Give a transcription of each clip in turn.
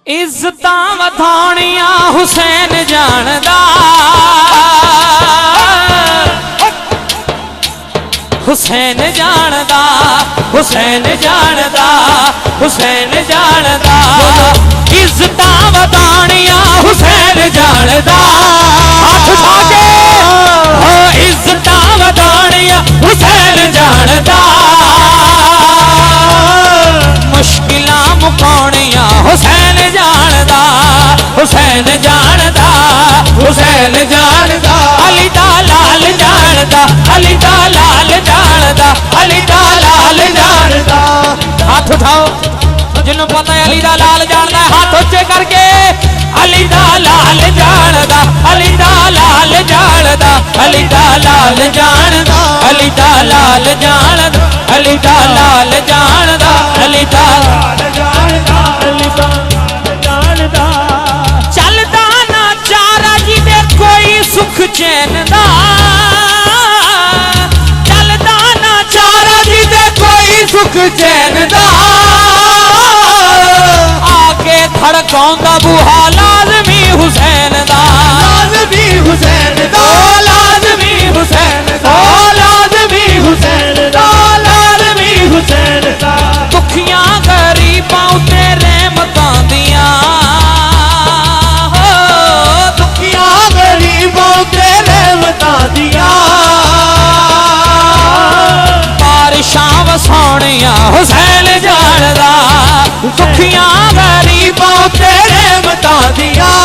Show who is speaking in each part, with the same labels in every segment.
Speaker 1: इज्जतां वधाणियां हुसैन जानदा, हुसैन जानदा, हुसैन जानदा, हुसैन जानदा। इज्जतां वधाणियां हुसैन जानदा, हाथ उठा के हो इज्जतां वधाणियां हुसैन जानदा। मुश्किलां मुकाणियां हुसैन जानदा, हुसैन जानदा, हुसैन जानदा। अली दा लाल जानदा, अली दा लाल जानदा, अली दा लाल जानदा। हाथ उठाओ जिन्हों पता है अली दा लाल जानदा है, हाथ ऊंचे करके। अली दा लाल जानदा, अली दा लाल जानदा, अली दा लाल जानदा, अली दा लाल जानदा, अली दा लाल जानदा, अली दा लाल जानदा, अली दा जानदा। चलदा ना चारा जी दे कोई सुख चैन दा, चलदा ना चारा जी दे कोई सुख चैन दा। आके खड़काउंदा बूहा लाज़मी हुसैन दा, लाज़मी हुसैन दा, लाज़मी हुसैन दा, लाज़मी हुसैन दा, लाज़मी हुसैन दा। दुखियां गरीबां उते रहमतां दियां, दुखियां गरीबां उते रहमतां दियां। बारिशां वसाणियां हुसैन जानदा, दुखियां गरीबां उते रहमतां दियां।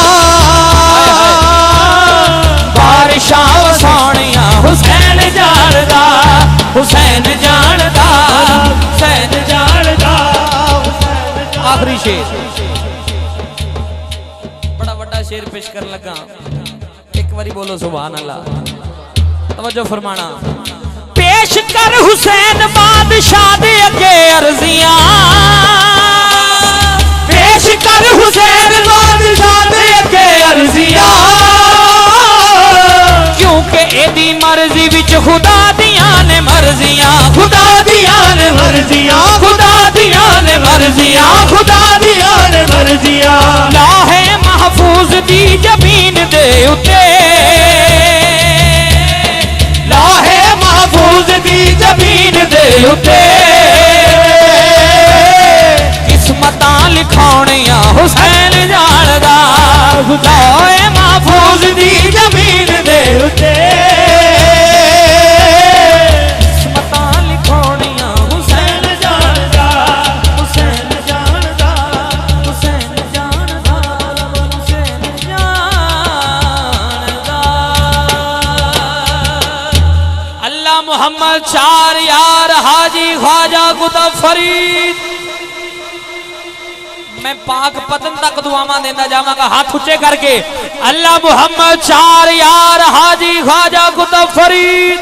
Speaker 1: बारिशां वसाणियां हुसैन जानदा, हुसैन जानदा, हुसैन जानदा। आखिरी शेर, बड़ा बड़ा शेर पेश कर लगा, एक बारी बोलो सुभान अल्लाह। तवज्जो फरमाना। पेश कर हुसैन बादशाह दे अगे अर्जियां, पेश कर हुसैन बादशाह दे अगे अर्जियां। क्योंकि एदी मर्जी विच खुदा दियां ने मर्जियां, खुदा दियां ने मर्जियां, खुदा दियां ने मर्जियां, खुदा दियां ने मर्जियां। लाहे महफूज दी जमीन दे उते, लाहे महफूज दी जमीन दे उते। किस्मतां लिखाउणियां हुसैन जानदा, लाहे महफूज दी जमीन दे उते। किस्मतां लिखाउणियां हुसैन जानदा, हुसैन जानदा, हुसैन जानदा, हुसैन जानदा। अल्लाह मोहम्मद चार यार हाजी ख्वाजा कुतुब फरीद। मैं पाक पतन तक दुआवां देना जावांगा, हाथ ऊंचे करके। अल्लाह मोहम्मद चार यार हाजी ख्वाजा कुतुब फरीद।